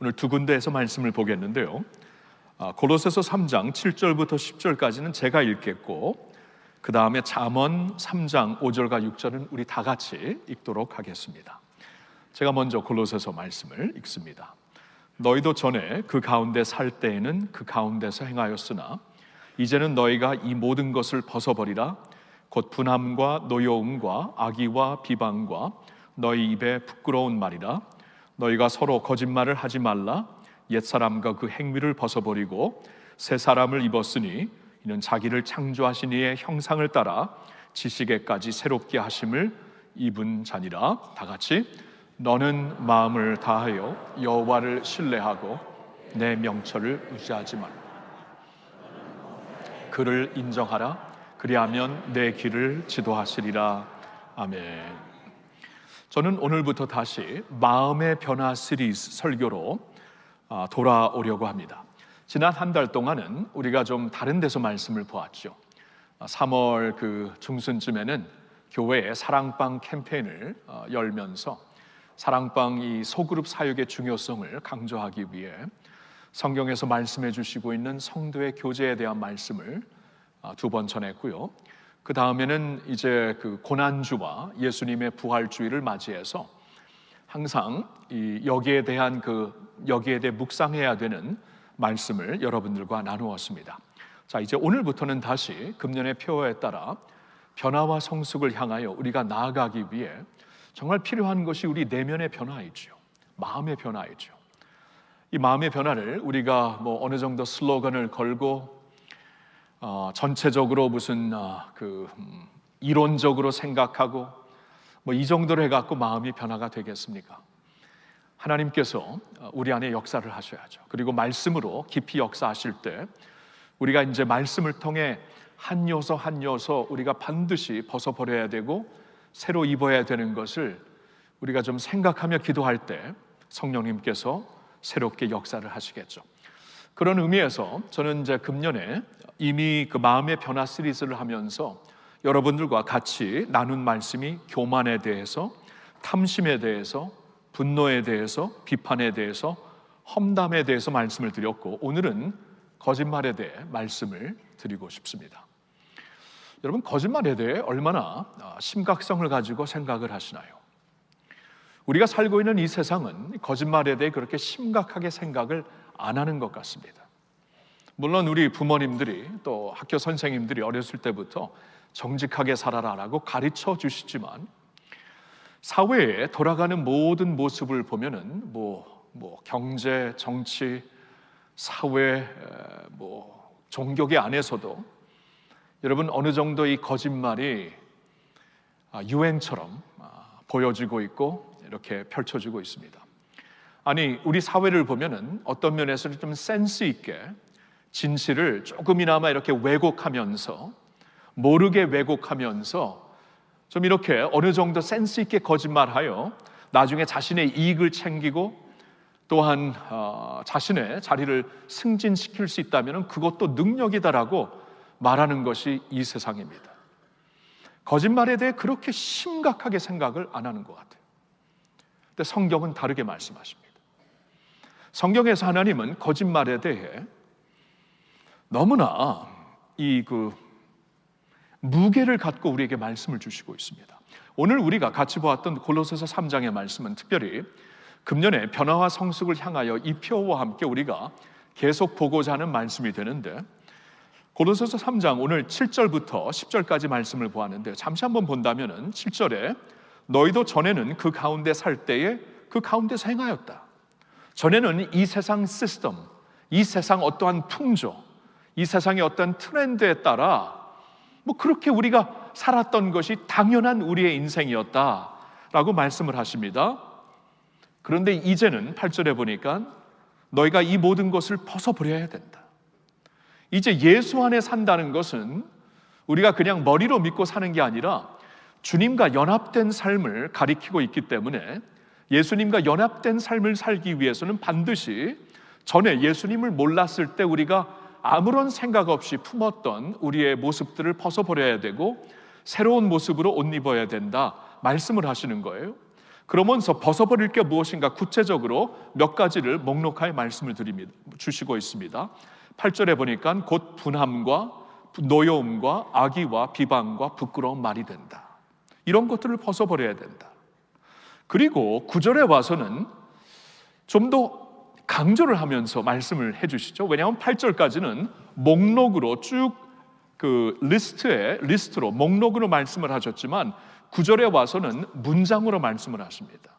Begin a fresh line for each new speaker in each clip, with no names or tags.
오늘 두 군데에서 말씀을 보겠는데요. 골로새서 3장 7절부터 10절까지는 제가 읽겠고, 그 다음에 잠언 3장 5절과 6절은 우리 다 같이 읽도록 하겠습니다. 제가 먼저 골로새서 말씀을 읽습니다. 너희도 전에 그 가운데 살 때에는 그 가운데서 행하였으나 이제는 너희가 이 모든 것을 벗어버리라. 곧 분함과 노여움과 악의와 비방과 너희 입에 부끄러운 말이라. 너희가 서로 거짓말을 하지 말라. 옛사람과 그 행위를 벗어버리고 새 사람을 입었으니 이는 자기를 창조하신 이의 형상을 따라 지식에까지 새롭게 하심을 입은 자니라. 다 같이 너는 마음을 다하여 여호와를 신뢰하고 내 명철을 의지하지 말라. 그를 인정하라. 그리하면 내 길을 지도하시리라. 아멘. 저는 오늘부터 다시 마음의 변화 시리즈 설교로 돌아오려고 합니다. 지난 한 달 동안은 우리가 좀 다른 데서 말씀을 보았죠. 3월 그 중순쯤에는 교회에 사랑방 캠페인을 열면서 사랑방 이 소그룹 사역의 중요성을 강조하기 위해 성경에서 말씀해 주시고 있는 성도의 교제에 대한 말씀을 두 번 전했고요. 그 다음에는 이제 그 고난주와 예수님의 부활주의를 맞이해서 항상 여기에 대해 묵상해야 되는 말씀을 여러분들과 나누었습니다. 자, 이제 오늘부터는 다시 금년의 표어에 따라 변화와 성숙을 향하여 우리가 나아가기 위해 정말 필요한 것이 우리 내면의 변화이죠. 마음의 변화이죠. 이 마음의 변화를 우리가 어느 정도 슬로건을 걸고 전체적으로 무슨 이론적으로 생각하고 이 정도로 해갖고 마음이 변화가 되겠습니까? 하나님께서 우리 안에 역사를 하셔야죠. 그리고 말씀으로 깊이 역사하실 때 우리가 이제 말씀을 통해 한 요소 한 요소 우리가 반드시 벗어버려야 되고 새로 입어야 되는 것을 우리가 좀 생각하며 기도할 때 성령님께서 새롭게 역사를 하시겠죠. 그런 의미에서 저는 이제 금년에 이미 그 마음의 변화 시리즈를 하면서 여러분들과 같이 나눈 말씀이 교만에 대해서, 탐심에 대해서, 분노에 대해서, 비판에 대해서, 험담에 대해서 말씀을 드렸고, 오늘은 거짓말에 대해 말씀을 드리고 싶습니다. 여러분, 거짓말에 대해 얼마나 심각성을 가지고 생각을 하시나요? 우리가 살고 있는 이 세상은 거짓말에 대해 그렇게 심각하게 생각을 안 하는 것 같습니다. 물론 우리 부모님들이 또 학교 선생님들이 어렸을 때부터 정직하게 살아라라고 가르쳐 주시지만 사회에 돌아가는 모든 모습을 보면은 경제, 정치, 사회, 종교계 안에서도 여러분 어느 정도 이 거짓말이 유행처럼 보여지고 있고 이렇게 펼쳐지고 있습니다. 아니, 우리 사회를 보면은 어떤 면에서는 좀 센스 있게 진실을 조금이나마 이렇게 왜곡하면서, 모르게 왜곡하면서 좀 이렇게 어느 정도 센스 있게 거짓말하여 나중에 자신의 이익을 챙기고 또한 자신의 자리를 승진시킬 수 있다면 그것도 능력이다라고 말하는 것이 이 세상입니다. 거짓말에 대해 그렇게 심각하게 생각을 안 하는 것 같아요. 근데 성경은 다르게 말씀하십니다. 성경에서 하나님은 거짓말에 대해 너무나 무게를 갖고 우리에게 말씀을 주시고 있습니다. 오늘 우리가 같이 보았던 골로새서 3장의 말씀은 특별히 금년의 변화와 성숙을 향하여 이 표와 함께 우리가 계속 보고자 하는 말씀이 되는데, 골로새서 3장 오늘 7절부터 10절까지 말씀을 보았는데 잠시 한번 본다면은 7절에 너희도 전에는 그 가운데 살 때에 그 가운데서 행하였다. 전에는 이 세상 시스템, 이 세상 어떠한 풍조, 이 세상의 어떤 트렌드에 따라 그렇게 우리가 살았던 것이 당연한 우리의 인생이었다라고 말씀을 하십니다. 그런데 이제는 8절에 보니까 너희가 이 모든 것을 벗어버려야 된다. 이제 예수 안에 산다는 것은 우리가 그냥 머리로 믿고 사는 게 아니라 주님과 연합된 삶을 가리키고 있기 때문에 예수님과 연합된 삶을 살기 위해서는 반드시 전에 예수님을 몰랐을 때 우리가 아무런 생각 없이 품었던 우리의 모습들을 벗어버려야 되고 새로운 모습으로 옷 입어야 된다 말씀을 하시는 거예요. 그러면서 벗어버릴 게 무엇인가 구체적으로 몇 가지를 목록하여 말씀을 주시고 있습니다. 8절에 보니까 곧 분함과 노여움과 악의와 비방과 부끄러운 말이 된다. 이런 것들을 벗어버려야 된다. 그리고 9절에 와서는 좀 더 강조를 하면서 말씀을 해주시죠. 왜냐하면 8절까지는 목록으로 쭉 그 리스트로 목록으로 말씀을 하셨지만 9절에 와서는 문장으로 말씀을 하십니다.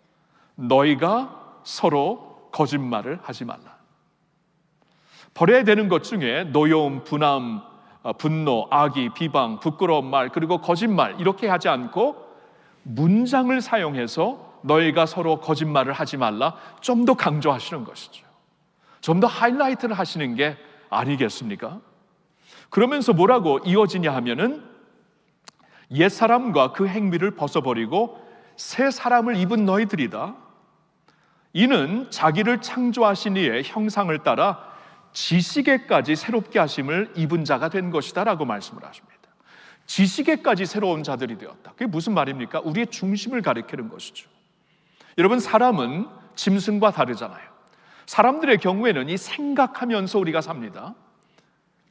너희가 서로 거짓말을 하지 말라. 버려야 되는 것 중에 노여움, 분함, 분노, 악의, 비방, 부끄러운 말, 그리고 거짓말 이렇게 하지 않고 문장을 사용해서 너희가 서로 거짓말을 하지 말라, 좀 더 강조하시는 것이죠. 좀 더 하이라이트를 하시는 게 아니겠습니까? 그러면서 뭐라고 이어지냐 하면은 옛사람과 그 행위를 벗어버리고 새 사람을 입은 너희들이다. 이는 자기를 창조하신 이의 형상을 따라 지식에까지 새롭게 하심을 입은 자가 된 것이다 라고 말씀을 하십니다. 지식에까지 새로운 자들이 되었다. 그게 무슨 말입니까? 우리의 중심을 가리키는 것이죠. 여러분, 사람은 짐승과 다르잖아요. 사람들의 경우에는 이 생각하면서 우리가 삽니다.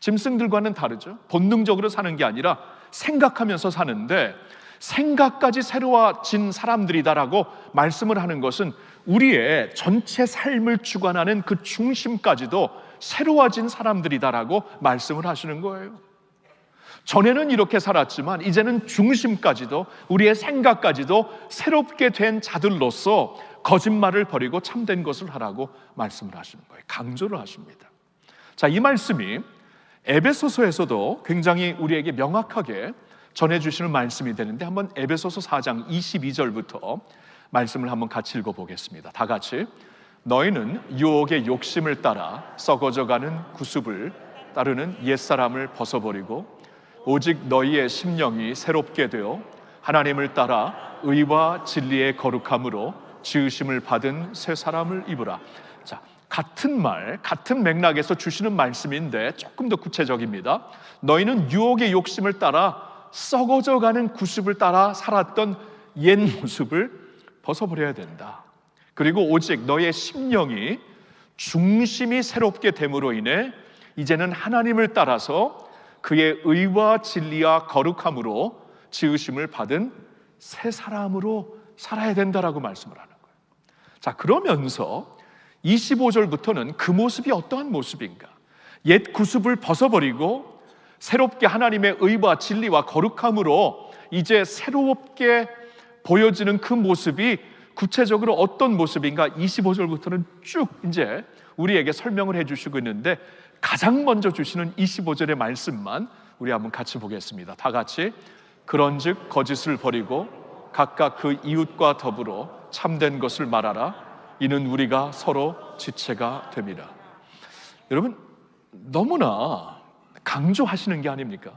짐승들과는 다르죠. 본능적으로 사는 게 아니라 생각하면서 사는데, 생각까지 새로워진 사람들이다라고 말씀을 하는 것은 우리의 전체 삶을 주관하는 그 중심까지도 새로워진 사람들이다라고 말씀을 하시는 거예요. 전에는 이렇게 살았지만 이제는 중심까지도, 우리의 생각까지도 새롭게 된 자들로서 거짓말을 버리고 참된 것을 하라고 말씀을 하시는 거예요. 강조를 하십니다. 자, 이 말씀이 에베소서에서도 굉장히 우리에게 명확하게 전해주시는 말씀이 되는데, 한번 에베소서 4장 22절부터 말씀을 한번 같이 읽어보겠습니다. 다 같이. 너희는 유혹의 욕심을 따라 썩어져가는 구습을 따르는 옛사람을 벗어버리고 오직 너희의 심령이 새롭게 되어 하나님을 따라 의와 진리의 거룩함으로 지으심을 받은 새 사람을 입으라. 자, 같은 말, 같은 맥락에서 주시는 말씀인데 조금 더 구체적입니다. 너희는 유혹의 욕심을 따라 썩어져가는 구습을 따라 살았던 옛 모습을 벗어버려야 된다. 그리고 오직 너의 심령이 중심이 새롭게 됨으로 인해 이제는 하나님을 따라서 그의 의와 진리와 거룩함으로 지으심을 받은 새 사람으로 살아야 된다라고 말씀을 하는 거예요. 자, 그러면서 25절부터는 그 모습이 어떠한 모습인가? 옛 구습을 벗어버리고 새롭게 하나님의 의와 진리와 거룩함으로 이제 새롭게 보여지는 그 모습이 구체적으로 어떤 모습인가? 25절부터는 쭉 이제 우리에게 설명을 해주시고 있는데, 가장 먼저 주시는 25절의 말씀만 우리 한번 같이 보겠습니다. 다 같이. 그런즉 거짓을 버리고 각각 그 이웃과 더불어 참된 것을 말하라. 이는 우리가 서로 지체가 됨이라. 여러분, 너무나 강조하시는 게 아닙니까?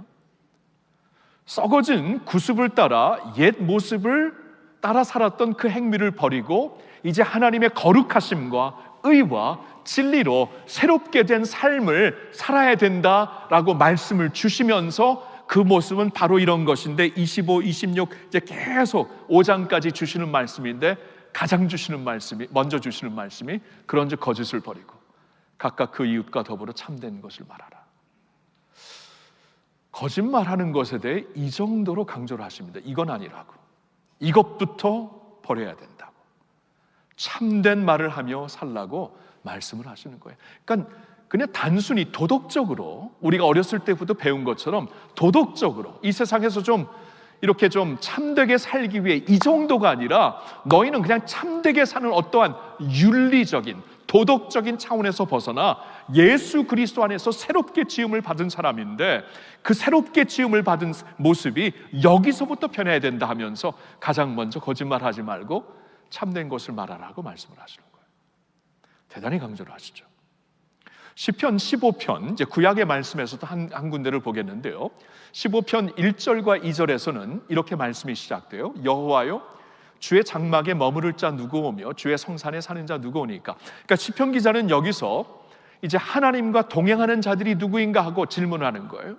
썩어진 구습을 따라 옛 모습을 따라 살았던 그 행위를 버리고 이제 하나님의 거룩하심과 의와 진리로 새롭게 된 삶을 살아야 된다라고 말씀을 주시면서 그 모습은 바로 이런 것인데, 25, 26 이제 계속 5장까지 주시는 말씀인데, 가장 주시는 말씀이, 먼저 주시는 말씀이 그런즉 거짓을 버리고 각각 그 이웃과 더불어 참된 것을 말하라. 거짓말하는 것에 대해 이 정도로 강조를 하십니다. 이건 아니라고, 이것부터 버려야 된다고, 참된 말을 하며 살라고 말씀을 하시는 거예요. 그러니까 그냥 단순히 도덕적으로, 우리가 어렸을 때부터 배운 것처럼 도덕적으로 이 세상에서 좀 이렇게 좀 참되게 살기 위해 이 정도가 아니라, 너희는 그냥 참되게 사는 어떠한 윤리적인 도덕적인 차원에서 벗어나 예수 그리스도 안에서 새롭게 지음을 받은 사람인데, 그 새롭게 지음을 받은 모습이 여기서부터 변해야 된다 하면서 가장 먼저 거짓말하지 말고 참된 것을 말하라고 말씀을 하시는 거예요. 대단히 강조를 하시죠. 시편 15편, 이제 구약의 말씀에서도 한 군데를 보겠는데요, 15편 1절과 2절에서는 이렇게 말씀이 시작돼요. 여호와여, 주의 장막에 머무를 자 누구오며 주의 성산에 사는 자 누구오니까. 그러니까 시편 기자는 여기서 이제 하나님과 동행하는 자들이 누구인가 하고 질문하는 거예요.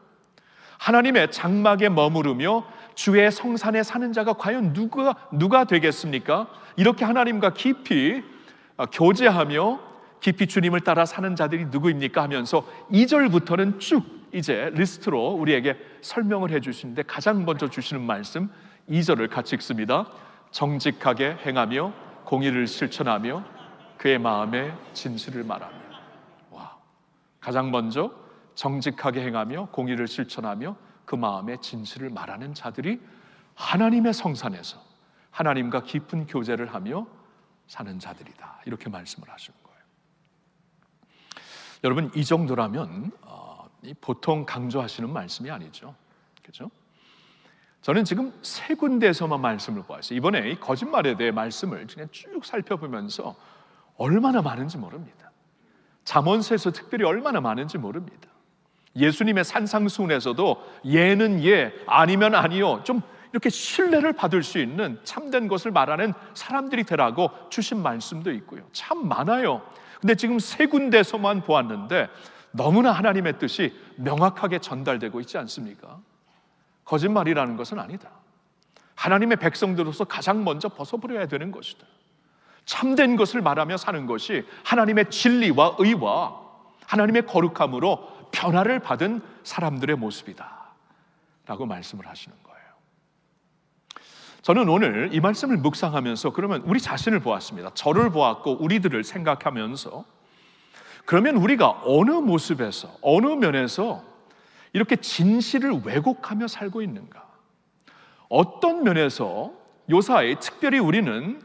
하나님의 장막에 머무르며 주의 성산에 사는 자가 과연 누가 되겠습니까? 이렇게 하나님과 깊이 교제하며 깊이 주님을 따라 사는 자들이 누구입니까? 하면서 2절부터는 쭉 이제 리스트로 우리에게 설명을 해주시는데, 가장 먼저 주시는 말씀 2절을 같이 읽습니다. 정직하게 행하며 공의를 실천하며 그의 마음에 진실을 말하며. 와, 가장 먼저 정직하게 행하며 공의를 실천하며 그 마음에 진실을 말하는 자들이 하나님의 성산에서 하나님과 깊은 교제를 하며 사는 자들이다, 이렇게 말씀을 하시는 거예요. 여러분, 이 정도라면 보통 강조하시는 말씀이 아니죠, 그렇죠? 저는 지금 세 군데에서만 말씀을 보았어요. 이번에 이 거짓말에 대해 말씀을 그냥 쭉 살펴보면서 얼마나 많은지 모릅니다. 잠언서에서 특별히 얼마나 많은지 모릅니다. 예수님의 산상수훈에서도 예는 예, 아니면 아니요, 좀 이렇게 신뢰를 받을 수 있는 참된 것을 말하는 사람들이 되라고 주신 말씀도 있고요. 참 많아요. 근데 지금 세 군데서만 보았는데 너무나 하나님의 뜻이 명확하게 전달되고 있지 않습니까? 거짓말이라는 것은 아니다. 하나님의 백성들로서 가장 먼저 벗어버려야 되는 것이다. 참된 것을 말하며 사는 것이 하나님의 진리와 의와 하나님의 거룩함으로 변화를 받은 사람들의 모습이다 라고 말씀을 하시는 거예요. 저는 오늘 이 말씀을 묵상하면서 그러면 우리 자신을 보았습니다. 저를 보았고 우리들을 생각하면서, 그러면 우리가 어느 모습에서, 어느 면에서 이렇게 진실을 왜곡하며 살고 있는가? 어떤 면에서 요사이 특별히 우리는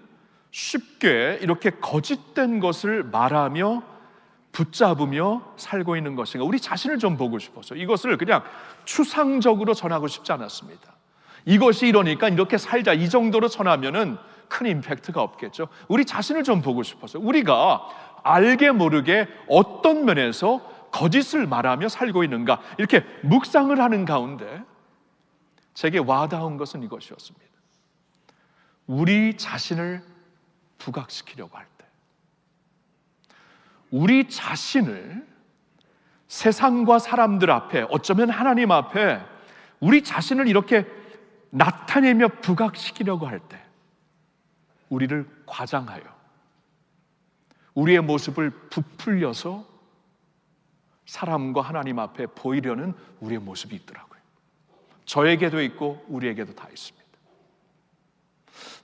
쉽게 이렇게 거짓된 것을 말하며 붙잡으며 살고 있는 것인가? 우리 자신을 좀 보고 싶어서 이것을 그냥 추상적으로 전하고 싶지 않았습니다. 이것이 이러니까 이렇게 살자, 이 정도로 전하면은 큰 임팩트가 없겠죠. 우리 자신을 좀 보고 싶어서 우리가 알게 모르게 어떤 면에서 거짓을 말하며 살고 있는가, 이렇게 묵상을 하는 가운데 제게 와닿은 것은 이것이었습니다. 우리 자신을 부각시키려고 할 때, 우리 자신을 세상과 사람들 앞에, 어쩌면 하나님 앞에 우리 자신을 이렇게 나타내며 부각시키려고 할 때, 우리를 과장하여 우리의 모습을 부풀려서 사람과 하나님 앞에 보이려는 우리의 모습이 있더라고요. 저에게도 있고 우리에게도 다 있습니다.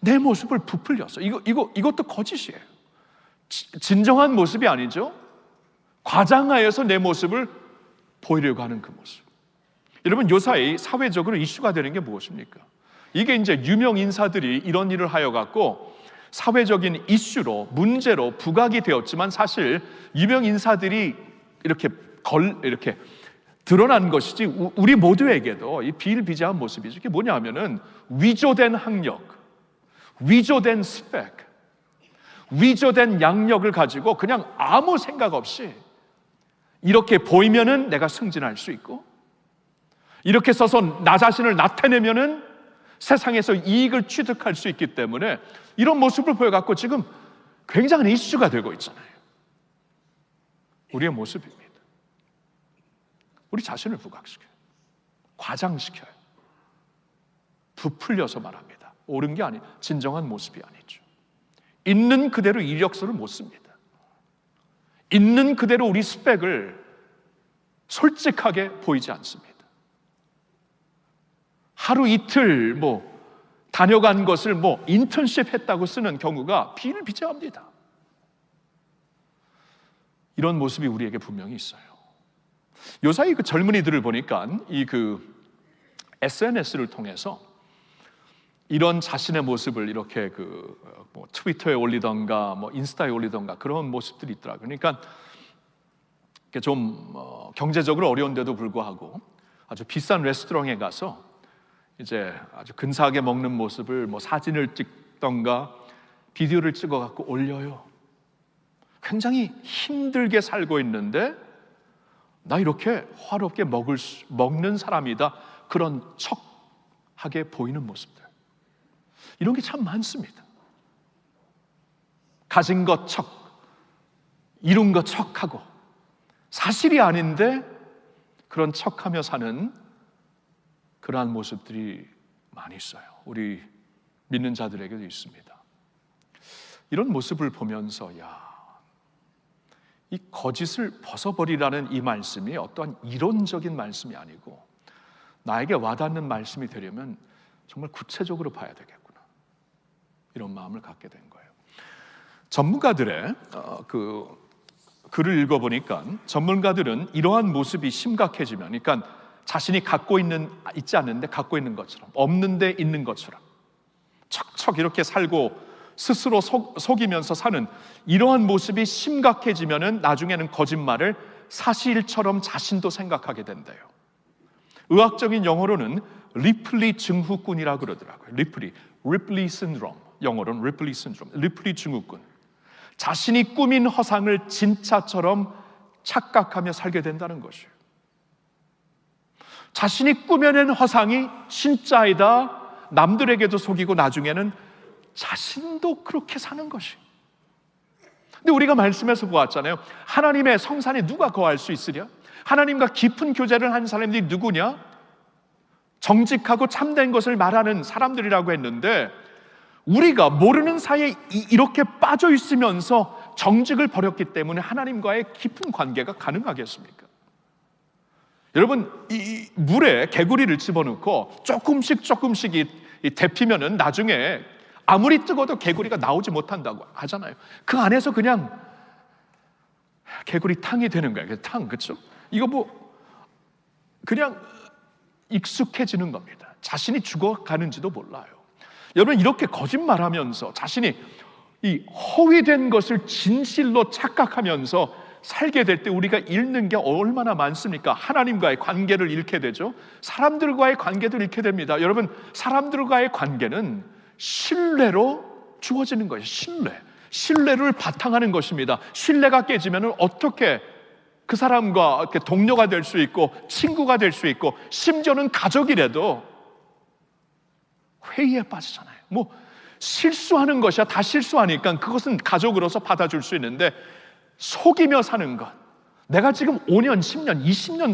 내 모습을 부풀려서, 이것도 거짓이에요. 진정한 모습이 아니죠. 과장하여서 내 모습을 보이려고 하는 그 모습. 여러분, 요사이 사회적으로 이슈가 되는 게 무엇입니까? 이게 이제 유명 인사들이 이런 일을 하여 갖고 사회적인 이슈로, 문제로 부각이 되었지만, 사실 유명 인사들이 이렇게 드러난 것이지 우리 모두에게도 이 비일비재한 모습이죠. 이게 뭐냐 하면은 위조된 학력, 위조된 스펙, 위조된 양력을 가지고 그냥 아무 생각 없이 이렇게 보이면은 내가 승진할 수 있고, 이렇게 써서 나 자신을 나타내면은 세상에서 이익을 취득할 수 있기 때문에 이런 모습을 보여갖고 지금 굉장한 이슈가 되고 있잖아요. 우리의 모습입니다. 우리 자신을 부각시켜요. 과장시켜요. 부풀려서 말합니다. 옳은 게 아니, 진정한 모습이 아니죠. 있는 그대로 이력서를 못 씁니다. 있는 그대로 우리 스펙을 솔직하게 보이지 않습니다. 하루 이틀 다녀간 것을 인턴십 했다고 쓰는 경우가 비일비재합니다. 이런 모습이 우리에게 분명히 있어요. 요사이 그 젊은이들을 보니까 SNS를 통해서 이런 자신의 모습을 이렇게 트위터에 올리던가 인스타에 올리던가 그런 모습들이 있더라고요. 그러니까 좀 경제적으로 어려운데도 불구하고 아주 비싼 레스토랑에 가서 이제 아주 근사하게 먹는 모습을 사진을 찍던가 비디오를 찍어 갖고 올려요. 굉장히 힘들게 살고 있는데 나 이렇게 화롭게 먹는 사람이다, 그런 척하게 보이는 모습들, 이런 게 참 많습니다. 가진 것 척, 이룬 것 척하고 사실이 아닌데 그런 척하며 사는 그러한 모습들이 많이 있어요. 우리 믿는 자들에게도 있습니다. 이런 모습을 보면서 이 거짓을 벗어버리라는 이 말씀이 어떠한 이론적인 말씀이 아니고 나에게 와닿는 말씀이 되려면 정말 구체적으로 봐야 되겠구나, 이런 마음을 갖게 된 거예요. 전문가들의 글을 읽어보니까 전문가들은 이러한 모습이 심각해지면, 그러니까 자신이 있지 않는데 갖고 있는 것처럼, 없는데 있는 것처럼 척척 이렇게 살고 스스로 속이면서 사는 이러한 모습이 심각해지면은 나중에는 거짓말을 사실처럼 자신도 생각하게 된대요. 의학적인 영어로는 리플리 증후군이라고 그러더라고요. 리플리 신드롬, 영어로는 리플리 신드롬, 리플리 증후군. 자신이 꾸민 허상을 진짜처럼 착각하며 살게 된다는 것이에요. 자신이 꾸며낸 허상이 진짜이다, 남들에게도 속이고 나중에는 자신도 그렇게 사는 것이에요. 근데 우리가 말씀에서 보았잖아요. 하나님의 성산에 누가 거할 수 있으랴? 하나님과 깊은 교제를 한 사람들이 누구냐? 정직하고 참된 것을 말하는 사람들이라고 했는데, 우리가 모르는 사이에 이렇게 빠져 있으면서 정직을 버렸기 때문에 하나님과의 깊은 관계가 가능하겠습니까? 여러분, 이 물에 개구리를 집어넣고 조금씩 데피면은 나중에 아무리 뜨거워도 개구리가 나오지 못한다고 하잖아요. 그 안에서 그냥 개구리 탕이 되는 거예요. 탕, 그렇죠? 이거 그냥 익숙해지는 겁니다. 자신이 죽어가는지도 몰라요. 여러분, 이렇게 거짓말하면서 자신이 이 허위된 것을 진실로 착각하면서 살게 될 때 우리가 잃는 게 얼마나 많습니까? 하나님과의 관계를 잃게 되죠. 사람들과의 관계도 잃게 됩니다. 여러분, 사람들과의 관계는 신뢰로 주어지는 거예요. 신뢰를 바탕하는 것입니다. 신뢰가 깨지면 어떻게 그 사람과 이렇게 동료가 될 수 있고 친구가 될 수 있고 심지어는 가족이라도 회의에 빠지잖아요. 실수하는 것이야. 다 실수하니까 그것은 가족으로서 받아줄 수 있는데, 속이며 사는 것, 내가 지금 5년, 10년, 20년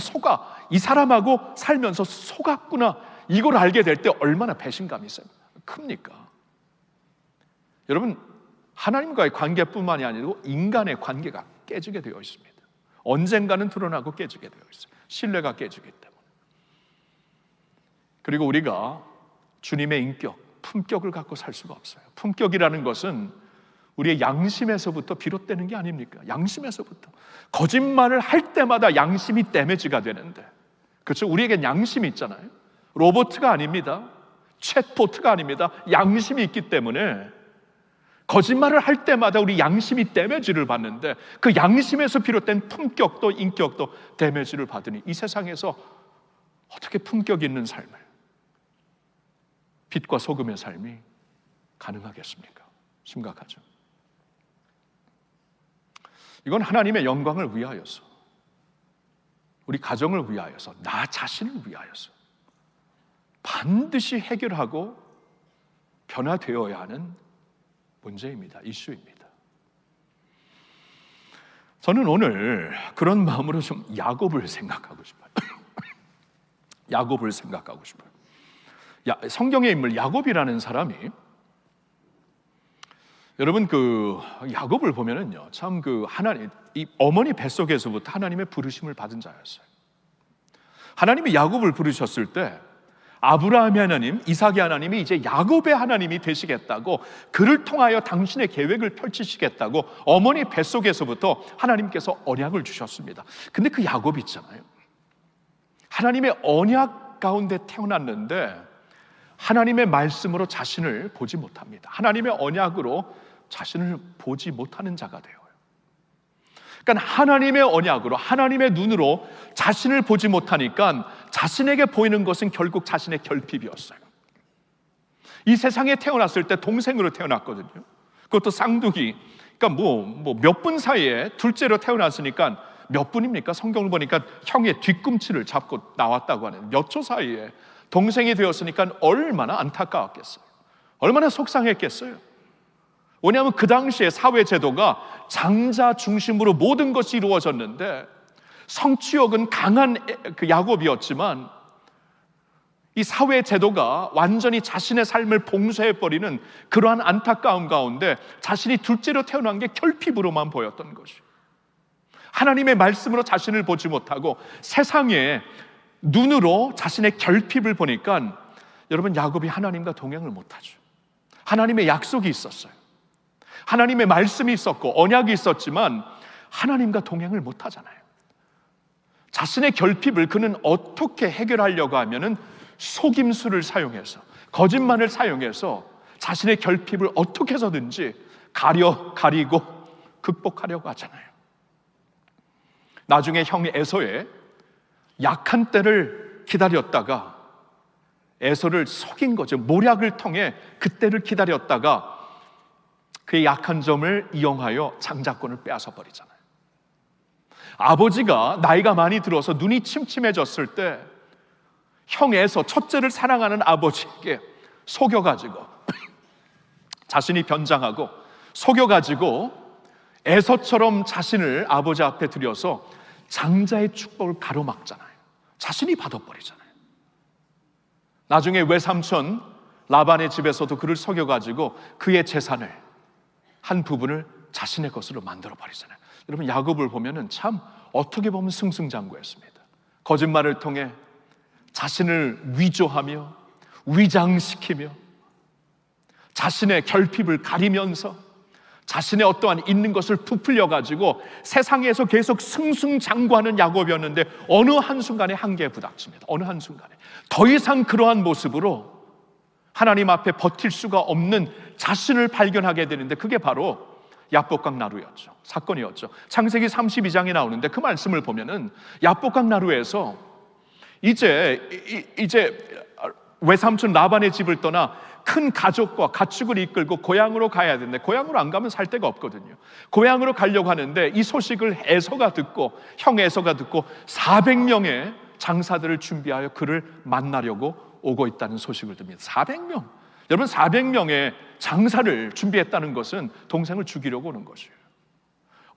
이 사람하고 살면서 속았구나, 이걸 알게 될 때 얼마나 배신감이 있어요. 큽니까? 여러분, 하나님과의 관계뿐만이 아니고 인간의 관계가 깨지게 되어 있습니다. 언젠가는 드러나고 깨지게 되어 있어요. 신뢰가 깨지기 때문에. 그리고 우리가 주님의 인격, 품격을 갖고 살 수가 없어요. 품격이라는 것은 우리의 양심에서부터 비롯되는 게 아닙니까? 양심에서부터. 거짓말을 할 때마다 양심이 데미지가 되는데, 그렇죠? 우리에겐 양심이 있잖아요. 로봇가 아닙니다. 챗보트가 아닙니다. 양심이 있기 때문에 거짓말을 할 때마다 우리 양심이 데미지를 받는데, 그 양심에서 비롯된 품격도 인격도 데미지를 받으니 이 세상에서 어떻게 품격 있는 삶을, 빛과 소금의 삶이 가능하겠습니까? 심각하죠. 이건 하나님의 영광을 위하여서, 우리 가정을 위하여서, 나 자신을 위하여서 반드시 해결하고 변화되어야 하는 문제입니다. 이슈입니다. 저는 오늘 그런 마음으로 좀 야곱을 생각하고 싶어요. 야곱을 생각하고 싶어요. 성경의 인물 야곱이라는 사람이, 여러분, 야곱을 보면은요, 참 하나님, 이 어머니 뱃속에서부터 하나님의 부르심을 받은 자였어요. 하나님이 야곱을 부르셨을 때 아브라함의 하나님, 이삭의 하나님이 이제 야곱의 하나님이 되시겠다고, 그를 통하여 당신의 계획을 펼치시겠다고 어머니 뱃속에서부터 하나님께서 언약을 주셨습니다. 근데 그 야곱 있잖아요, 하나님의 언약 가운데 태어났는데 하나님의 말씀으로 자신을 보지 못합니다. 하나님의 언약으로 자신을 보지 못하는 자가 되어요. 그러니까 하나님의 언약으로, 하나님의 눈으로 자신을 보지 못하니까 자신에게 보이는 것은 결국 자신의 결핍이었어요. 이 세상에 태어났을 때 동생으로 태어났거든요. 그것도 쌍둥이. 그러니까 몇 분 사이에 둘째로 태어났으니까, 몇 분입니까? 성경을 보니까 형의 뒤꿈치를 잡고 나왔다고 하는, 몇 초 사이에 동생이 되었으니까 얼마나 안타까웠겠어요. 얼마나 속상했겠어요. 왜냐하면 그 당시에 사회 제도가 장자 중심으로 모든 것이 이루어졌는데, 성취욕은 강한 야곱이었지만 이 사회 제도가 완전히 자신의 삶을 봉쇄해버리는 그러한 안타까움 가운데 자신이 둘째로 태어난 게 결핍으로만 보였던 것이에요. 하나님의 말씀으로 자신을 보지 못하고 세상의 눈으로 자신의 결핍을 보니까 여러분, 야곱이 하나님과 동행을 못하죠. 하나님의 약속이 있었어요. 하나님의 말씀이 있었고 언약이 있었지만 하나님과 동행을 못하잖아요. 자신의 결핍을 그는 어떻게 해결하려고 하면은 속임수를 사용해서, 거짓말을 사용해서 자신의 결핍을 어떻게 해서든지 가리고 극복하려고 하잖아요. 나중에 형 에서의 약한 때를 기다렸다가 에서를 속인 거죠. 모략을 통해 그때를 기다렸다가 그의 약한 점을 이용하여 장자권을 빼앗아 버리잖아요. 아버지가 나이가 많이 들어서 눈이 침침해졌을 때 형 에서, 첫째를 사랑하는 아버지에게 속여가지고 자신이 변장하고 속여가지고 에서처럼 자신을 아버지 앞에 들여서 장자의 축복을 가로막잖아요. 자신이 받아버리잖아요. 나중에 외삼촌 라반의 집에서도 그를 속여가지고 그의 재산을 한 부분을 자신의 것으로 만들어버리잖아요. 여러분, 야곱을 보면은 참 어떻게 보면 승승장구했습니다. 거짓말을 통해 자신을 위조하며 위장시키며 자신의 결핍을 가리면서 자신의 어떠한 있는 것을 부풀려가지고 세상에서 계속 승승장구하는 야곱이었는데 어느 한순간에 한계에 부닥칩니다. 어느 한순간에 더 이상 그러한 모습으로 하나님 앞에 버틸 수가 없는 자신을 발견하게 되는데 그게 바로 야복강 나루였죠. 사건이었죠. 창세기 32장에 나오는데 그 말씀을 보면은 야복강 나루에서 이제 외삼촌 라반의 집을 떠나 큰 가족과 가축을 이끌고 고향으로 가야 되는데 고향으로 안 가면 살 데가 없거든요. 고향으로 가려고 하는데 이 소식을 에서가 듣고, 형 에서가 듣고 400명의 장사들을 준비하여 그를 만나려고 오고 있다는 소식을 듣습니다. 400명. 여러분, 400명의 장사를 준비했다는 것은 동생을 죽이려고 오는 것이에요.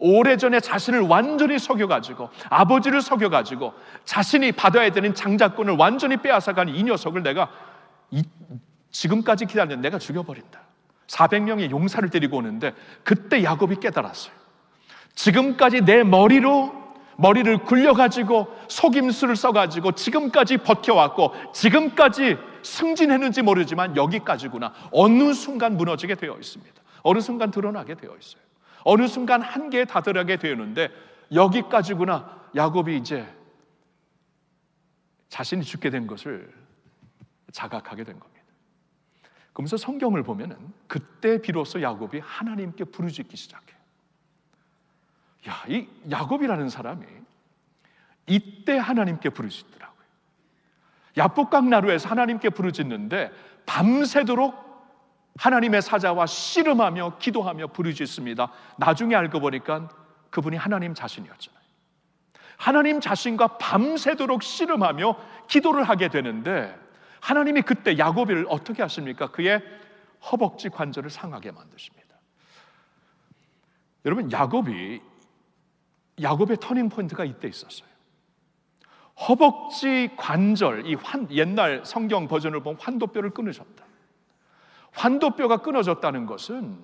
오래전에 자신을 완전히 속여가지고, 아버지를 속여가지고 자신이 받아야 되는 장자권을 완전히 빼앗아간 이 녀석을 내가 지금까지 기다리는 내가 죽여버린다. 400명의 용사를 데리고 오는데 그때 야곱이 깨달았어요. 지금까지 내 머리를 굴려가지고 속임수를 써가지고 지금까지 버텨왔고 지금까지 승진했는지 모르지만 여기까지구나. 어느 순간 무너지게 되어 있습니다. 어느 순간 드러나게 되어 있어요. 어느 순간 한계에 다다르게 되었는데 여기까지구나. 야곱이 이제 자신이 죽게 된 것을 자각하게 된 겁니다. 그러면서 성경을 보면은 그때 비로소 야곱이 하나님께 부르짖기 시작해요. 이 야곱이라는 사람이 이때 하나님께 부르짖더라고요. 야복강 나루에서 하나님께 부르짖는데 밤새도록 하나님의 사자와 씨름하며 기도하며 부르짖습니다. 나중에 알고 보니까 그분이 하나님 자신이었잖아요. 하나님 자신과 밤새도록 씨름하며 기도를 하게 되는데 하나님이 그때 야곱을 어떻게 하십니까? 그의 허벅지 관절을 상하게 만드십니다. 여러분, 야곱의 터닝 포인트가 이때 있었어요. 허벅지 관절, 옛날 성경 버전을 보면 환도뼈를 끊으셨다. 환도뼈가 끊어졌다는 것은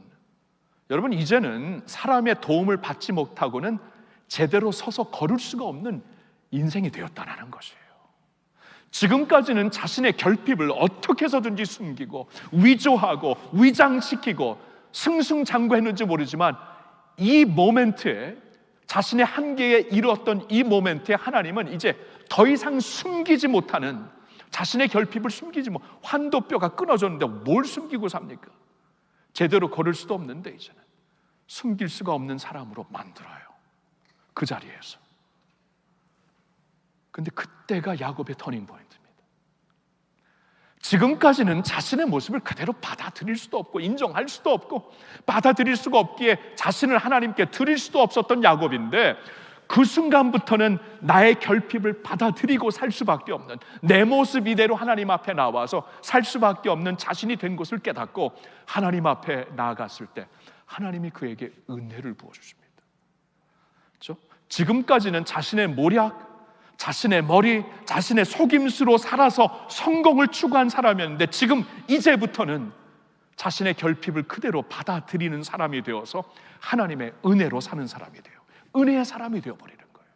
여러분, 이제는 사람의 도움을 받지 못하고는 제대로 서서 걸을 수가 없는 인생이 되었다는 것이에요. 지금까지는 자신의 결핍을 어떻게 해서든지 숨기고 위조하고 위장시키고 승승장구했는지 모르지만 이 모멘트에, 자신의 한계에 이르렀던 이 모멘트에 하나님은 이제 더 이상 숨기지 못하는, 자신의 결핍을 숨기지 못, 환도뼈가 끊어졌는데 뭘 숨기고 삽니까? 제대로 걸을 수도 없는데 이제는 숨길 수가 없는 사람으로 만들어요. 그 자리에서. 근데 그때가 야곱의 터닝 포인트입니다. 지금까지는 자신의 모습을 그대로 받아들일 수도 없고 인정할 수도 없고 받아들일 수가 없기에 자신을 하나님께 드릴 수도 없었던 야곱인데 그 순간부터는 나의 결핍을 받아들이고 살 수밖에 없는, 내 모습 이대로 하나님 앞에 나와서 살 수밖에 없는 자신이 된 것을 깨닫고 하나님 앞에 나아갔을 때 하나님이 그에게 은혜를 부어주십니다. 그렇죠? 지금까지는 자신의 모략, 자신의 머리, 자신의 속임수로 살아서 성공을 추구한 사람이었는데 지금 이제부터는 자신의 결핍을 그대로 받아들이는 사람이 되어서 하나님의 은혜로 사는 사람이 돼요. 은혜의 사람이 되어버리는 거예요.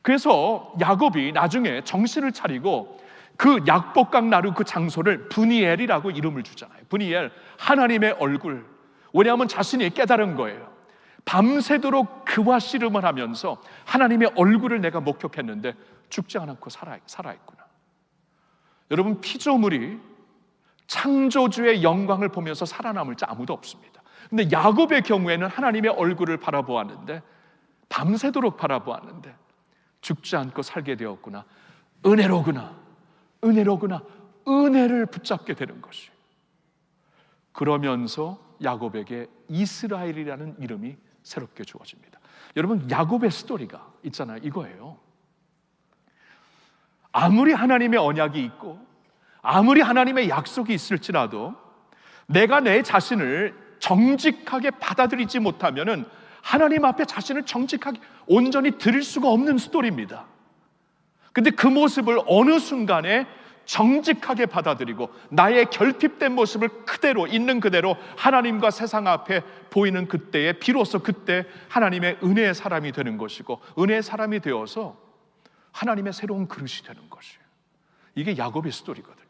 그래서 야곱이 나중에 정신을 차리고 그 약복강 나루 그 장소를 브니엘이라고 이름을 주잖아요. 브니엘, 하나님의 얼굴. 왜냐하면 자신이 깨달은 거예요. 밤새도록 그와 씨름을 하면서 하나님의 얼굴을 내가 목격했는데 죽지 않고 살아있구나. 여러분, 피조물이 창조주의 영광을 보면서 살아남을 자 아무도 없습니다. 근데 야곱의 경우에는 하나님의 얼굴을 바라보았는데, 밤새도록 바라보았는데 죽지 않고 살게 되었구나. 은혜로구나, 은혜로구나, 은혜를 붙잡게 되는 것이. 그러면서 야곱에게 이스라엘이라는 이름이 새롭게 주어집니다. 여러분, 야곱의 스토리가 있잖아요. 이거예요. 아무리 하나님의 언약이 있고 아무리 하나님의 약속이 있을지라도 내가 내 자신을 정직하게 받아들이지 못하면은 하나님 앞에 자신을 정직하게 온전히 드릴 수가 없는 스토리입니다. 근데 그 모습을 어느 순간에 정직하게 받아들이고 나의 결핍된 모습을 그대로 있는 그대로 하나님과 세상 앞에 보이는 그때에 비로소 그때 하나님의 은혜의 사람이 되는 것이고, 은혜의 사람이 되어서 하나님의 새로운 그릇이 되는 것이에요. 이게 야곱의 스토리거든요.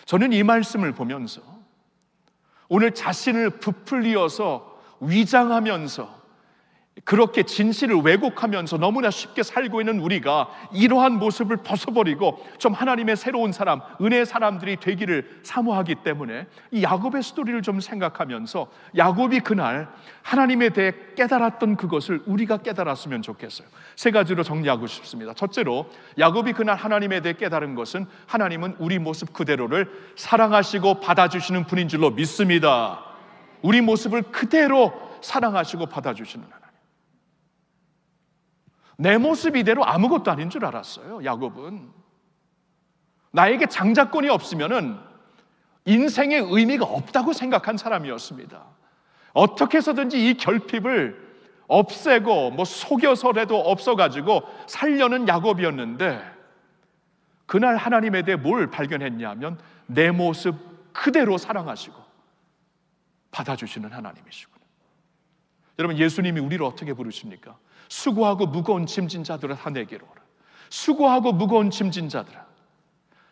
저는 이 말씀을 보면서 오늘 자신을 부풀리어서 위장하면서 그렇게 진실을 왜곡하면서 너무나 쉽게 살고 있는 우리가 이러한 모습을 벗어버리고 좀 하나님의 새로운 사람, 은혜의 사람들이 되기를 사모하기 때문에 이 야곱의 스토리를 좀 생각하면서 야곱이 그날 하나님에 대해 깨달았던 그것을 우리가 깨달았으면 좋겠어요. 세 가지로 정리하고 싶습니다. 첫째로, 야곱이 그날 하나님에 대해 깨달은 것은 하나님은 우리 모습 그대로를 사랑하시고 받아주시는 분인 줄로 믿습니다. 우리 모습을 그대로 사랑하시고 받아주시는 하나님. 내 모습 이대로 아무것도 아닌 줄 알았어요. 야곱은 나에게 장자권이 없으면은 인생의 의미가 없다고 생각한 사람이었습니다. 어떻게 해서든지 이 결핍을 없애고 속여서라도 없어가지고 살려는 야곱이었는데, 그날 하나님에 대해 뭘 발견했냐면 내 모습 그대로 사랑하시고 받아주시는 하나님이시구나. 여러분, 예수님이 우리를 어떻게 부르십니까? 수고하고 무거운 짐진 자들아 다 내게로 오라. 수고하고 무거운 짐진 자들아,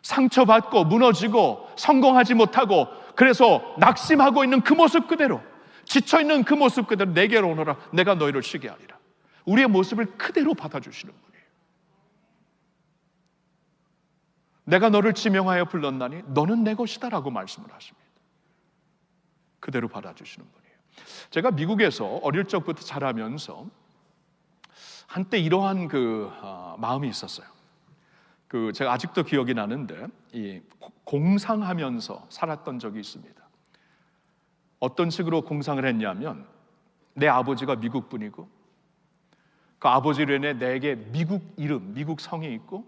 상처받고 무너지고 성공하지 못하고 그래서 낙심하고 있는 그 모습 그대로, 지쳐있는 그 모습 그대로 내게로 오너라. 내가 너희를 쉬게 하리라. 우리의 모습을 그대로 받아주시는 분이에요. 내가 너를 지명하여 불렀나니 너는 내 것이다 라고 말씀을 하십니다. 그대로 받아주시는 분이에요. 제가 미국에서 어릴 적부터 자라면서 한때 이러한 마음이 있었어요. 제가 아직도 기억이 나는데 이 공상하면서 살았던 적이 있습니다. 어떤 식으로 공상을 했냐면, 내 아버지가 미국 분이고 그 아버지로 인해 내게 미국 이름, 미국 성이 있고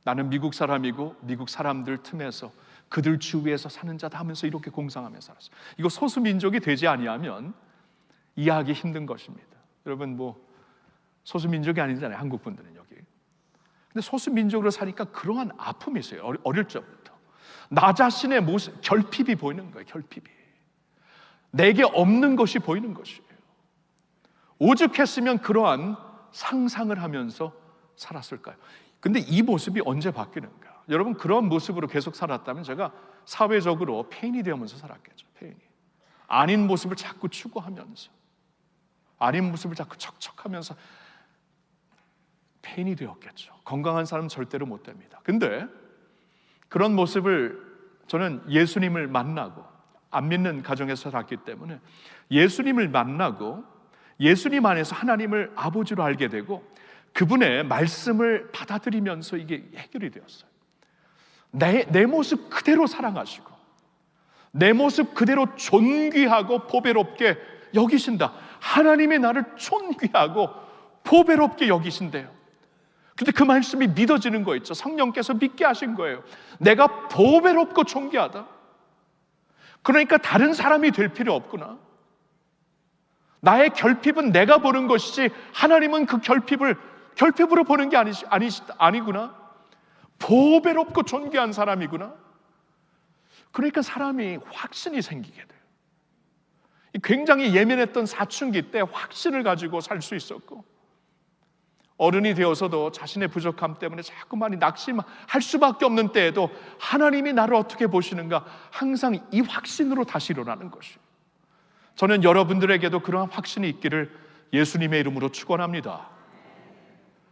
나는 미국 사람이고 미국 사람들 틈에서 그들 주위에서 사는 자다 하면서 이렇게 공상하며 살았어요. 이거 소수민족이 되지 아니하면 이해하기 힘든 것입니다. 여러분, 소수민족이 아니잖아요, 한국 분들은 여기. 근데 소수민족으로 사니까 그러한 아픔이 있어요. 어릴 적부터 나 자신의 모습, 결핍이 보이는 거예요. 결핍이 내게 없는 것이 보이는 것이에요. 오죽했으면 그러한 상상을 하면서 살았을까요? 근데 이 모습이 언제 바뀌는가? 여러분, 그런 모습으로 계속 살았다면 제가 사회적으로 폐인이 되면서 살았겠죠. 폐인이 아닌 모습을 자꾸 추구하면서, 아닌 모습을 자꾸 척척하면서 폐인이 되었겠죠. 건강한 사람은 절대로 못 됩니다. 근데 그런 모습을 저는 예수님을 만나고, 안 믿는 가정에서 살았기 때문에 예수님을 만나고 예수님 안에서 하나님을 아버지로 알게 되고 그분의 말씀을 받아들이면서 이게 해결이 되었어요. 내 모습 그대로 사랑하시고 내 모습 그대로 존귀하고 보배롭게 여기신다. 하나님이 나를 존귀하고 보배롭게 여기신대요. 근데 그 말씀이 믿어지는 거 있죠. 성령께서 믿게 하신 거예요. 내가 보배롭고 존귀하다. 그러니까 다른 사람이 될 필요 없구나. 나의 결핍은 내가 보는 것이지 하나님은 그 결핍을 결핍으로 보는 게 아니구나. 보배롭고 존귀한 사람이구나. 그러니까 사람이 확신이 생기게 돼요. 굉장히 예민했던 사춘기 때 확신을 가지고 살 수 있었고, 어른이 되어서도 자신의 부족함 때문에 자꾸만 낙심할 수밖에 없는 때에도 하나님이 나를 어떻게 보시는가, 항상 이 확신으로 다시 일어나는 것이에요. 저는 여러분들에게도 그러한 확신이 있기를 예수님의 이름으로 축원합니다.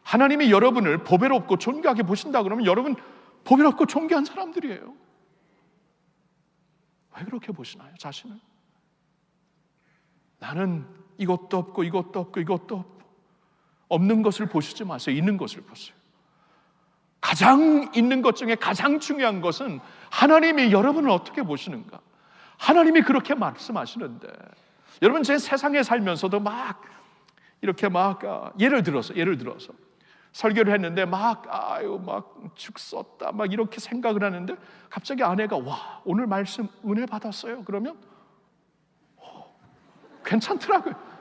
하나님이 여러분을 보배롭고 존귀하게 보신다 그러면 여러분 보배롭고 존귀한 사람들이에요. 왜 그렇게 보시나요, 자신을? 나는 이것도 없고 이것도 없고 이것도 없고. 없는 것을 보시지 마세요. 있는 것을 보세요. 가장 있는 것 중에 가장 중요한 것은 하나님이 여러분을 어떻게 보시는가. 하나님이 그렇게 말씀하시는데, 여러분 제 세상에 살면서도 이렇게 예를 들어서 설교를 했는데 죽 썼다 이렇게 생각을 하는데, 갑자기 아내가 와, 오늘 말씀 은혜 받았어요. 그러면 괜찮더라고요.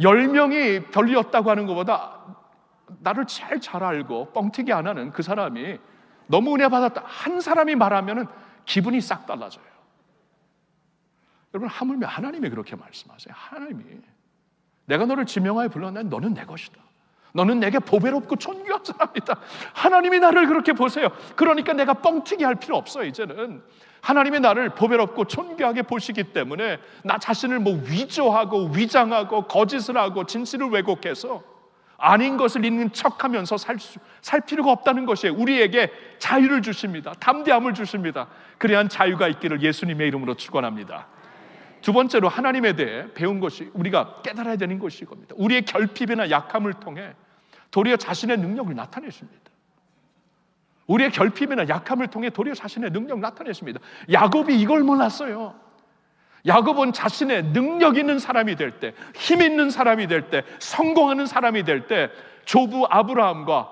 10명이 별이었다고 하는 것보다 나를 제일 잘 알고 뻥튀기 안 하는 그 사람이 너무 은혜 받았다 한 사람이 말하면 기분이 싹 달라져요. 여러분, 하물며 하나님이 그렇게 말씀하세요. 하나님이 내가 너를 지명하여 불렀는데 너는 내 것이다. 너는 내게 보배롭고 존귀한 사람이다. 하나님이 나를 그렇게 보세요. 그러니까 내가 뻥튀기 할 필요 없어요. 이제는 하나님이 나를 보배롭고 존귀하게 보시기 때문에 나 자신을 위조하고 위장하고 거짓을 하고 진실을 왜곡해서 아닌 것을 있는 척하면서 살 필요가 없다는 것이에요. 우리에게 자유를 주십니다. 담대함을 주십니다. 그러한 자유가 있기를 예수님의 이름으로 축원합니다. 두 번째로 하나님에 대해 배운 것이, 우리가 깨달아야 되는 것이 이겁니다. 우리의 결핍이나 약함을 통해 도리어 자신의 능력을 나타내십니다. 우리의 결핍이나 약함을 통해 도리어 자신의 능력을 나타내십니다. 야곱이 이걸 몰랐어요. 야곱은 자신의 능력 있는 사람이 될 때, 힘 있는 사람이 될 때, 성공하는 사람이 될 때 조부 아브라함과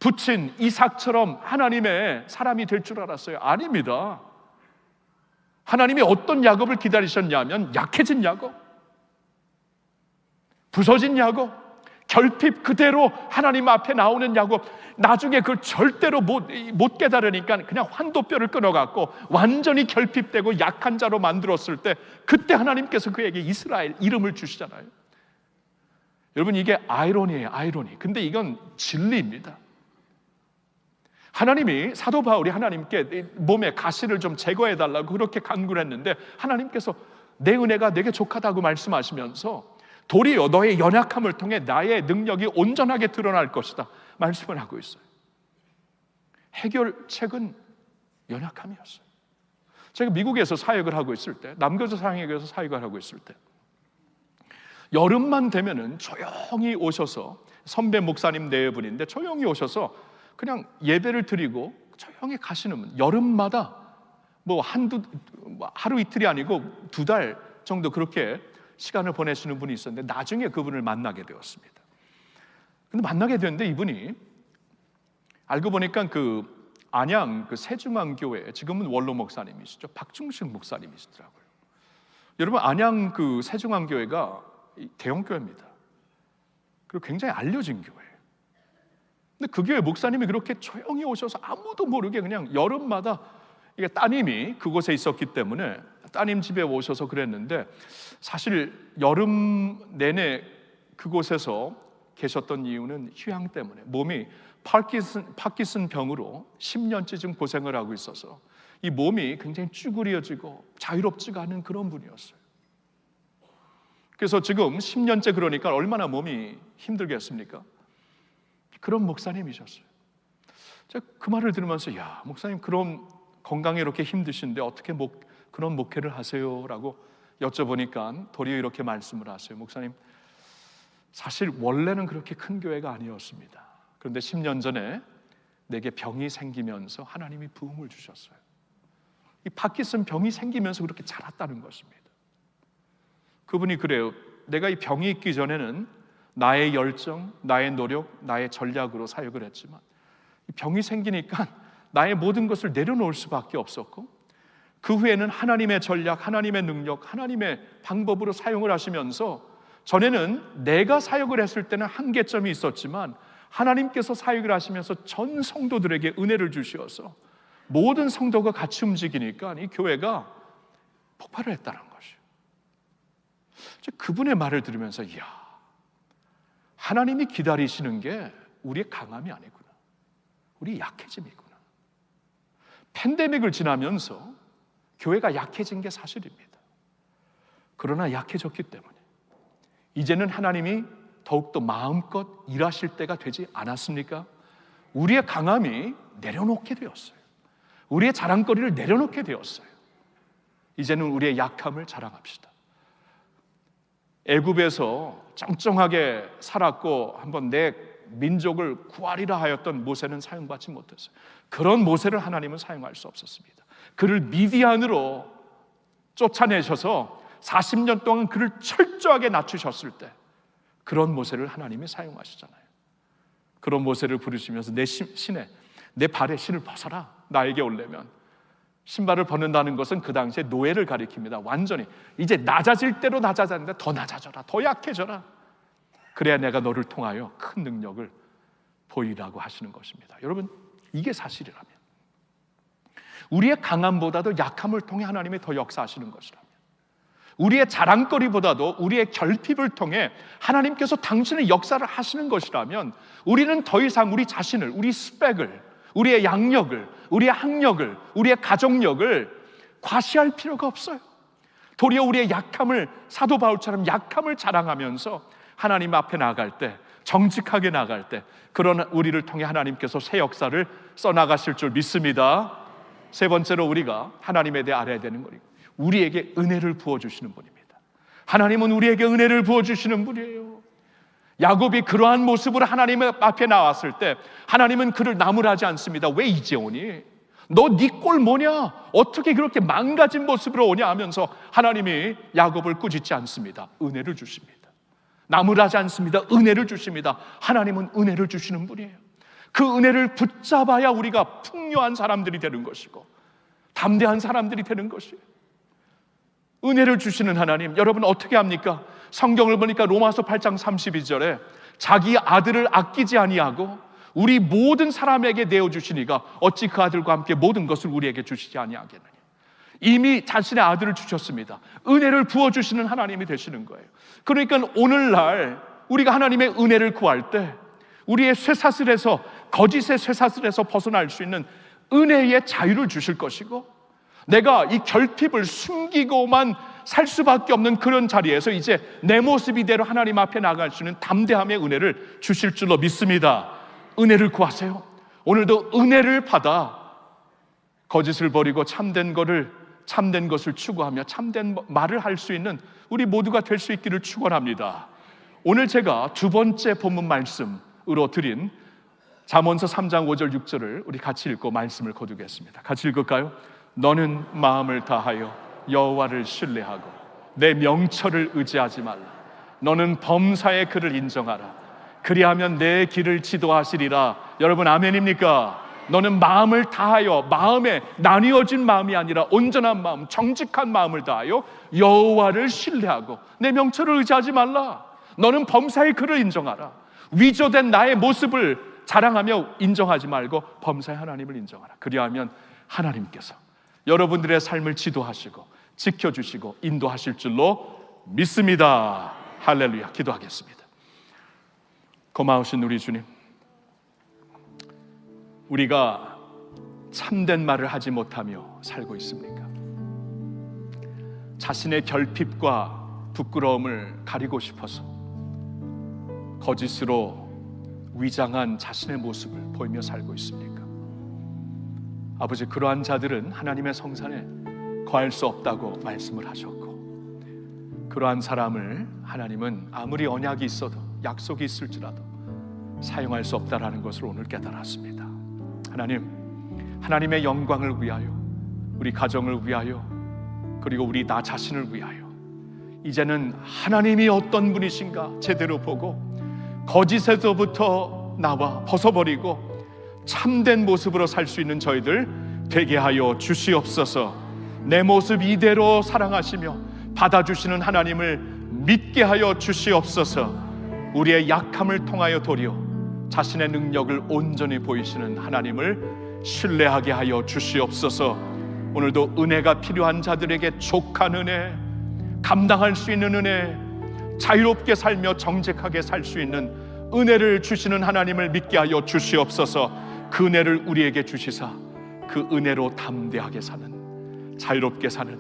부친 이삭처럼 하나님의 사람이 될 줄 알았어요. 아닙니다. 하나님이 어떤 야곱을 기다리셨냐면 약해진 야곱, 부서진 야곱, 결핍 그대로 하나님 앞에 나오는 야곱. 나중에 그걸 절대로 못 깨달으니까 그냥 환도뼈를 끊어갖고 완전히 결핍되고 약한 자로 만들었을 때, 그때 하나님께서 그에게 이스라엘 이름을 주시잖아요. 여러분, 이게 아이러니예요. 아이러니. 근데 이건 진리입니다. 하나님이, 사도 바울이 하나님께 몸에 가시를 좀 제거해달라고 그렇게 간구를 했는데, 하나님께서 내 은혜가 내게 족하다고 말씀하시면서 도리어 너의 연약함을 통해 나의 능력이 온전하게 드러날 것이다 말씀을 하고 있어요. 해결책은 연약함이었어요. 제가 미국에서 사역을 하고 있을 때, 남교조 사역에서 사역을 하고 있을 때, 여름만 되면은 조용히 오셔서, 선배 목사님 네 분인데 조용히 오셔서 그냥 예배를 드리고 조용히 가시는 분, 여름마다 하루 이틀이 아니고 2달 정도 그렇게 시간을 보내시는 분이 있었는데, 나중에 그분을 만나게 되었습니다. 근데 만나게 됐는데 이분이 알고 보니까 안양 세중앙교회, 지금은 원로 목사님이시죠, 박중식 목사님이시더라고요. 여러분, 안양 세중앙교회가 대형 교회입니다. 그리고 굉장히 알려진 교회예요. 근데 그 교회 목사님이 그렇게 조용히 오셔서 아무도 모르게 그냥 여름마다, 이게 따님이 그곳에 있었기 때문에 따님 집에 오셔서 그랬는데, 사실 여름 내내 그곳에서 계셨던 이유는 휴양 때문에, 몸이 파킨슨 병으로 10년째 지금 고생을 하고 있어서 이 몸이 굉장히 쭈그려지고 자유롭지가 않은 그런 분이었어요. 그래서 지금 10년째, 그러니까 얼마나 몸이 힘들겠습니까? 그런 목사님이셨어요. 제가 그 말을 들으면서, 야, 목사님 그런 건강에 이렇게 힘드신데 어떻게 그런 목회를 하세요? 라고 여쭤보니까 도리어 이렇게 말씀을 하세요. 목사님, 사실 원래는 그렇게 큰 교회가 아니었습니다. 그런데 10년 전에 내게 병이 생기면서 하나님이 부흥을 주셨어요. 이 파킨슨 병이 생기면서 그렇게 자랐다는 것입니다. 그분이 그래요. 내가 이 병이 있기 전에는 나의 열정, 나의 노력, 나의 전략으로 사역을 했지만, 이 병이 생기니까 나의 모든 것을 내려놓을 수밖에 없었고, 그 후에는 하나님의 전략, 하나님의 능력, 하나님의 방법으로 사용을 하시면서 전에는 내가 사역을 했을 때는 한계점이 있었지만 하나님께서 사역을 하시면서 전 성도들에게 은혜를 주시어서 모든 성도가 같이 움직이니까 이 교회가 폭발을 했다는 것이에요. 그분의 말을 들으면서 이야, 하나님이 기다리시는 게 우리의 강함이 아니구나, 우리 약해짐이구나. 팬데믹을 지나면서 교회가 약해진 게 사실입니다. 그러나 약해졌기 때문에 이제는 하나님이 더욱더 마음껏 일하실 때가 되지 않았습니까? 우리의 강함이 내려놓게 되었어요. 우리의 자랑거리를 내려놓게 되었어요. 이제는 우리의 약함을 자랑합시다. 애굽에서 쩡쩡하게 살았고 한번 내 민족을 구하리라 하였던 모세는 사용받지 못했어요. 그런 모세를 하나님은 사용할 수 없었습니다. 그를 미디안으로 쫓아내셔서 40년 동안 그를 철저하게 낮추셨을 때 그런 모세를 하나님이 사용하시잖아요. 그런 모세를 부르시면서 내 발에 신을 벗어라, 나에게 오려면. 신발을 벗는다는 것은 그 당시에 노예를 가리킵니다. 완전히 이제 낮아질 대로 낮아졌는데 더 낮아져라, 더 약해져라. 그래야 내가 너를 통하여 큰 능력을 보이라고 하시는 것입니다. 여러분, 이게 사실이라면, 우리의 강함보다도 약함을 통해 하나님이 더 역사하시는 것이라면, 우리의 자랑거리보다도 우리의 결핍을 통해 하나님께서 당신의 역사를 하시는 것이라면 우리는 더 이상 우리 자신을, 우리 스펙을, 우리의 양력을, 우리의 학력을, 우리의 가족력을 과시할 필요가 없어요. 도리어 우리의 약함을, 사도 바울처럼 약함을 자랑하면서 하나님 앞에 나아갈 때, 정직하게 나아갈 때, 그런 우리를 통해 하나님께서 새 역사를 써나가실 줄 믿습니다. 세 번째로 우리가 하나님에 대해 알아야 되는 거예요. 우리에게 은혜를 부어주시는 분입니다. 하나님은 우리에게 은혜를 부어주시는 분이에요. 야곱이 그러한 모습으로 하나님 앞에 나왔을 때 하나님은 그를 나무라지 않습니다. 왜 이제 오니? 너 네 꼴 뭐냐? 어떻게 그렇게 망가진 모습으로 오냐 하면서 하나님이 야곱을 꾸짖지 않습니다. 은혜를 주십니다. 나무라지 않습니다. 은혜를 주십니다. 하나님은 은혜를 주시는 분이에요. 그 은혜를 붙잡아야 우리가 풍요한 사람들이 되는 것이고 담대한 사람들이 되는 것이에요. 은혜를 주시는 하나님, 여러분 어떻게 합니까? 성경을 보니까 로마서 8장 32절에 자기 아들을 아끼지 아니하고 우리 모든 사람에게 내어주시니가 어찌 그 아들과 함께 모든 것을 우리에게 주시지 아니하겠느냐. 이미 자신의 아들을 주셨습니다. 은혜를 부어주시는 하나님이 되시는 거예요. 그러니까 오늘날 우리가 하나님의 은혜를 구할 때 우리의 쇠사슬에서, 거짓의 쇠사슬에서 벗어날 수 있는 은혜의 자유를 주실 것이고, 내가 이 결핍을 숨기고만 살 수밖에 없는 그런 자리에서 이제 내 모습 이대로 하나님 앞에 나갈 수 있는 담대함의 은혜를 주실 줄로 믿습니다. 은혜를 구하세요. 오늘도 은혜를 받아 거짓을 버리고 참된 것을 추구하며 참된 말을 할 수 있는 우리 모두가 될 수 있기를 축원합니다. 오늘 제가 두 번째 본문 말씀으로 드린 잠언서 3장 5절 6절을 우리 같이 읽고 말씀을 거두겠습니다. 같이 읽을까요? 너는 마음을 다하여 여호와를 신뢰하고 내 명철을 의지하지 말라. 너는 범사의 그를 인정하라. 그리하면 내 길을 지도하시리라. 여러분 아멘입니까? 너는 마음을 다하여, 마음에 나뉘어진 마음이 아니라 온전한 마음, 정직한 마음을 다하여 여호와를 신뢰하고 내 명철을 의지하지 말라. 너는 범사의 그를 인정하라. 위조된 나의 모습을 자랑하며 인정하지 말고 범사의 하나님을 인정하라. 그리하면 하나님께서 여러분들의 삶을 지도하시고 지켜주시고 인도하실 줄로 믿습니다. 할렐루야. 기도하겠습니다. 고마우신 우리 주님, 우리가 참된 말을 하지 못하며 살고 있습니까? 자신의 결핍과 부끄러움을 가리고 싶어서 거짓으로 위장한 자신의 모습을 보이며 살고 있습니까? 아버지, 그러한 자들은 하나님의 성산에 거할 수 없다고 말씀을 하셨고, 그러한 사람을 하나님은 아무리 언약이 있어도, 약속이 있을지라도 사용할 수 없다라는 것을 오늘 깨달았습니다. 하나님, 하나님의 영광을 위하여, 우리 가정을 위하여, 그리고 우리 나 자신을 위하여 이제는 하나님이 어떤 분이신가 제대로 보고 거짓에서부터 나와 벗어버리고 참된 모습으로 살 수 있는 저희들 되게 하여 주시옵소서. 내 모습 이대로 사랑하시며 받아주시는 하나님을 믿게 하여 주시옵소서. 우리의 약함을 통하여 도리어 자신의 능력을 온전히 보이시는 하나님을 신뢰하게 하여 주시옵소서. 오늘도 은혜가 필요한 자들에게 족한 은혜, 감당할 수 있는 은혜, 자유롭게 살며 정직하게 살 수 있는 은혜를 주시는 하나님을 믿게 하여 주시옵소서. 그 은혜를 우리에게 주시사 그 은혜로 담대하게 사는, 자유롭게 사는,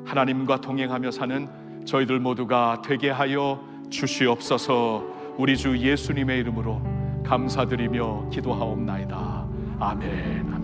하나님과 동행하며 사는 저희들 모두가 되게 하여 주시옵소서. 우리 주 예수님의 이름으로 감사드리며 기도하옵나이다. 아멘.